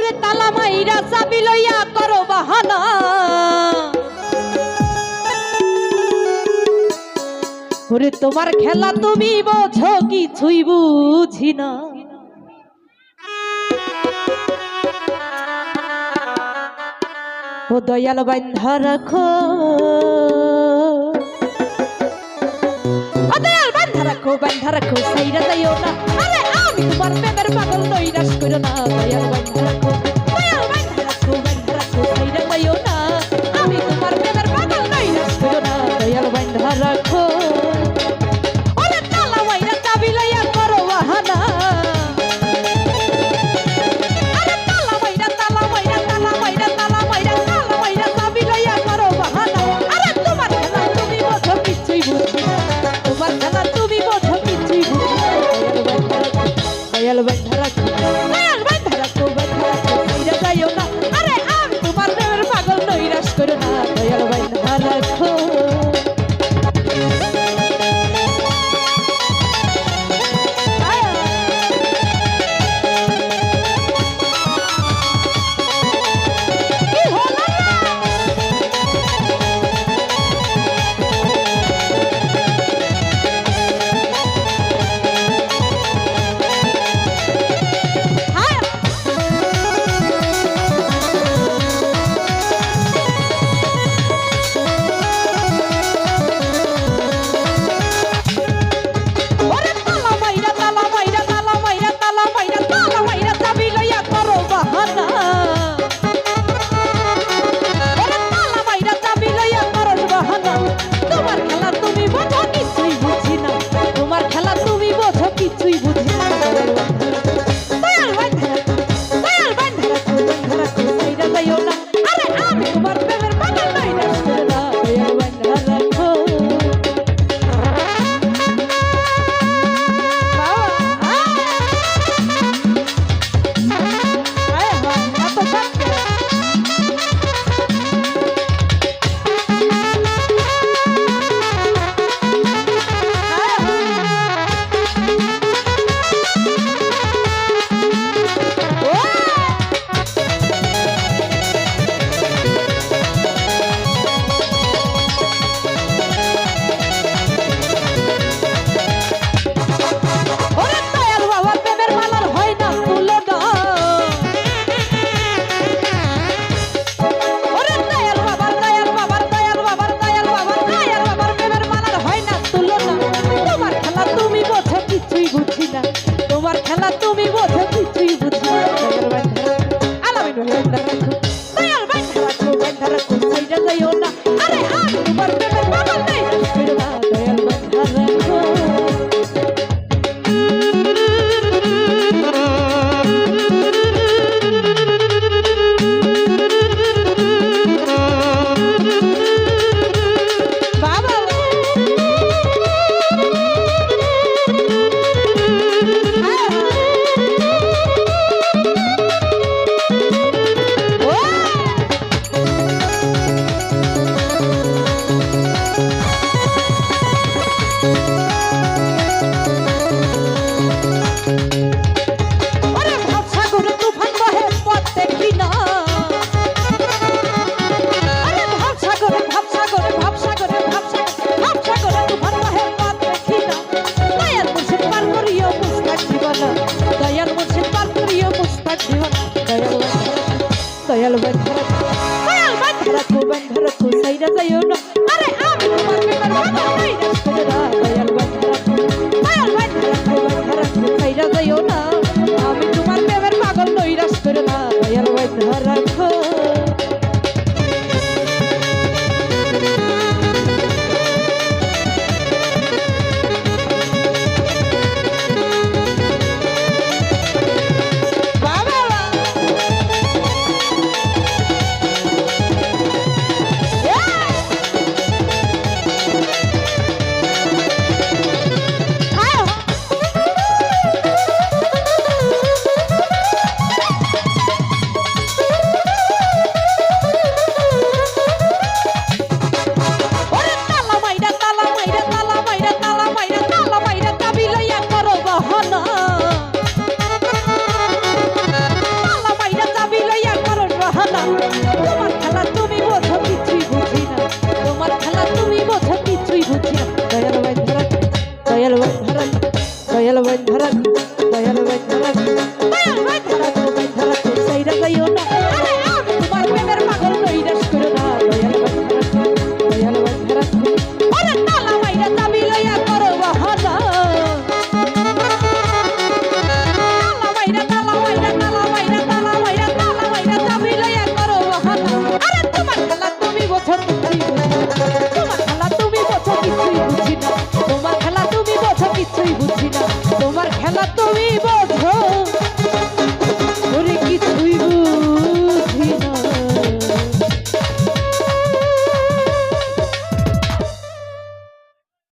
ওরে তালা মাইরা চাবি লইয়া করো বাহানা ওরে তোমার খেলা তুমি বোঝো কিছুই বুঝি না ও দয়াল বান্ধা রাখো বান্ধা রাখো সাইরা যাইও না আরে আমি তোমার প্রেমের পাগল নৈরাশ করো না দয়াল বান্ধা রাখো বান্ধা রাখো সাইরা যাইও না আমি তোমার প্রেমের পাগল নৈরাশ করো না দয়াল বান্ধা রাখো ওরে তালা মাইরা চাবি লইয়া করো বাহানা আরে তালা মাইরা চাবি লইয়া করো বাহানা আরে তোমার খেলা তুমি বোঝো কিছুই বুঝি না তোমার খেলা তুমি বোঝো কিছুই বুঝি না দয়াল বান্ধা রাখো সাইরা যাইও না আরে আমি তোমার প্রেমের পাগল নৈরাশ করো না দয়াল বান্ধা রাখো তোমার খেলা তুমি বোঝো কিছুই বুঝি না দয়াল বান্ধা রাখো সাইরা যাইও না আরে আমি তোমার প্রেমের পাগল নৈরাশ করো না দয়াল বান্ধা রাখো দয়াল বান্ধা রাখো সাইরা যাইও না আরে আমি তোমার প্রেমের পাগল নৈরাশ করো না দয়াল বান্ধা রাখো সাইরা যাইও না আমি তোমার প্রেমের পাগল নৈরাশ করো না দয়াল বান্ধা রাখো তুমি বউ